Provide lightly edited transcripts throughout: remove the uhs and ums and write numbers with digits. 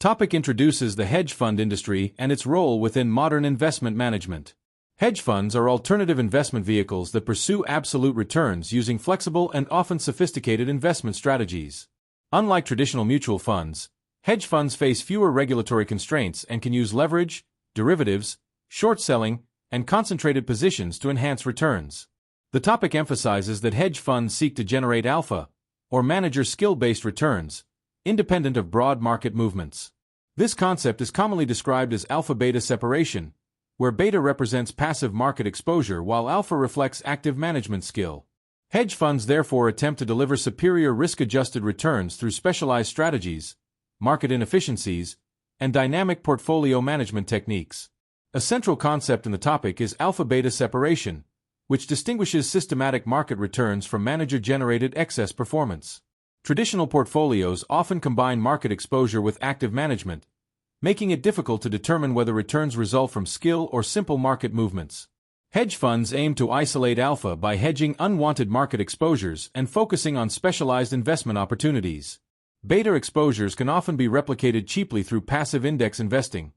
Topic introduces the hedge fund industry and its role within modern investment management. Hedge funds are alternative investment vehicles that pursue absolute returns using flexible and often sophisticated investment strategies. Unlike traditional mutual funds, hedge funds face fewer regulatory constraints and can use leverage, derivatives, short selling, and concentrated positions to enhance returns. The topic emphasizes that hedge funds seek to generate alpha, or manager skill-based returns, independent of broad market movements. This concept is commonly described as alpha-beta separation, where beta represents passive market exposure while alpha reflects active management skill. Hedge funds therefore attempt to deliver superior risk-adjusted returns through specialized strategies, market inefficiencies, and dynamic portfolio management techniques. A central concept in the topic is alpha-beta separation, which distinguishes systematic market returns from manager-generated excess performance. Traditional portfolios often combine market exposure with active management, making it difficult to determine whether returns result from skill or simple market movements. Hedge funds aim to isolate alpha by hedging unwanted market exposures and focusing on specialized investment opportunities. Beta exposures can often be replicated cheaply through passive index investing,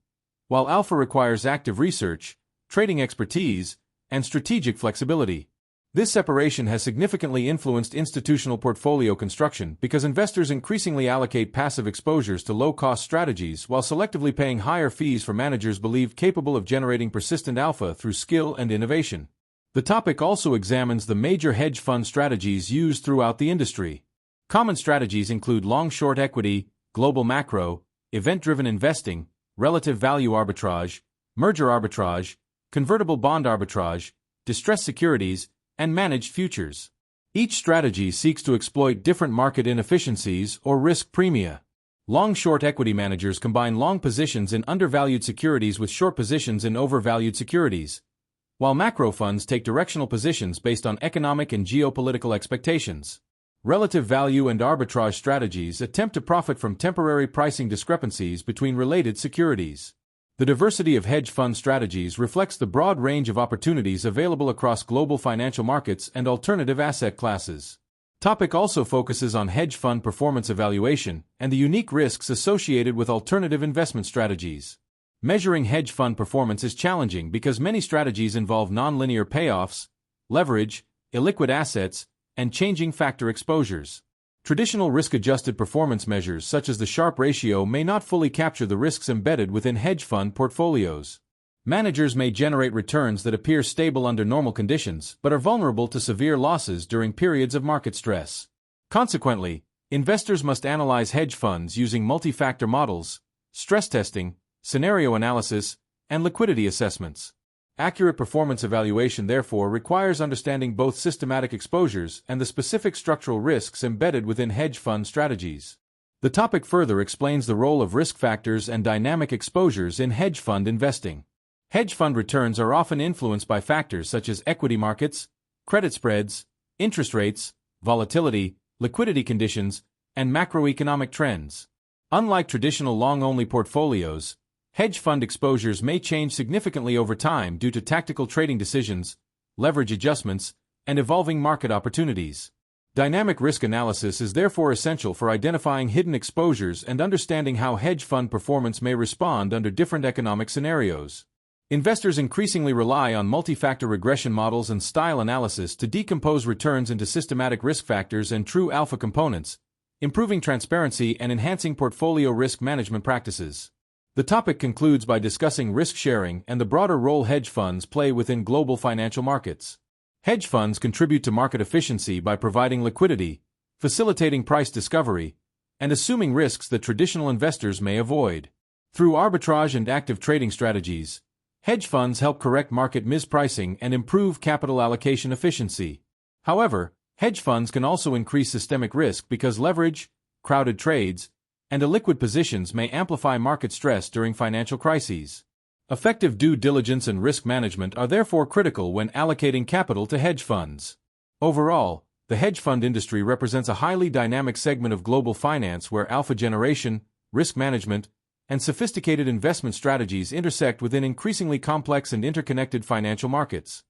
while alpha requires active research, trading expertise, and strategic flexibility. This separation has significantly influenced institutional portfolio construction because investors increasingly allocate passive exposures to low-cost strategies while selectively paying higher fees for managers believed capable of generating persistent alpha through skill and innovation. The topic also examines the major hedge fund strategies used throughout the industry. Common strategies include long-short equity, global macro, event-driven investing, relative value arbitrage, merger arbitrage, convertible bond arbitrage, distressed securities, and managed futures. Each strategy seeks to exploit different market inefficiencies or risk premia. Long-short equity managers combine long positions in undervalued securities with short positions in overvalued securities, while macro funds take directional positions based on economic and geopolitical expectations. Relative value and arbitrage strategies attempt to profit from temporary pricing discrepancies between related securities. The diversity of hedge fund strategies reflects the broad range of opportunities available across global financial markets and alternative asset classes. Topic also focuses on hedge fund performance evaluation and the unique risks associated with alternative investment strategies. Measuring hedge fund performance is challenging because many strategies involve nonlinear payoffs, leverage, illiquid assets, and changing factor exposures. Traditional risk-adjusted performance measures such as the Sharpe ratio may not fully capture the risks embedded within hedge fund portfolios. Managers may generate returns that appear stable under normal conditions but are vulnerable to severe losses during periods of market stress. Consequently, investors must analyze hedge funds using multi-factor models, stress testing, scenario analysis, and liquidity assessments. Accurate performance evaluation therefore requires understanding both systematic exposures and the specific structural risks embedded within hedge fund strategies. The topic further explains the role of risk factors and dynamic exposures in hedge fund investing. Hedge fund returns are often influenced by factors such as equity markets, credit spreads, interest rates, volatility, liquidity conditions, and macroeconomic trends. Unlike traditional long-only portfolios, hedge fund exposures may change significantly over time due to tactical trading decisions, leverage adjustments, and evolving market opportunities. Dynamic risk analysis is therefore essential for identifying hidden exposures and understanding how hedge fund performance may respond under different economic scenarios. Investors increasingly rely on multi-factor regression models and style analysis to decompose returns into systematic risk factors and true alpha components, improving transparency and enhancing portfolio risk management practices. The topic concludes by discussing risk sharing and the broader role hedge funds play within global financial markets. Hedge funds contribute to market efficiency by providing liquidity, facilitating price discovery, and assuming risks that traditional investors may avoid. Through arbitrage and active trading strategies, hedge funds help correct market mispricing and improve capital allocation efficiency. However, hedge funds can also increase systemic risk because leverage, crowded trades, and illiquid positions may amplify market stress during financial crises. Effective due diligence and risk management are therefore critical when allocating capital to hedge funds. Overall, the hedge fund industry represents a highly dynamic segment of global finance where alpha generation, risk management, and sophisticated investment strategies intersect within increasingly complex and interconnected financial markets.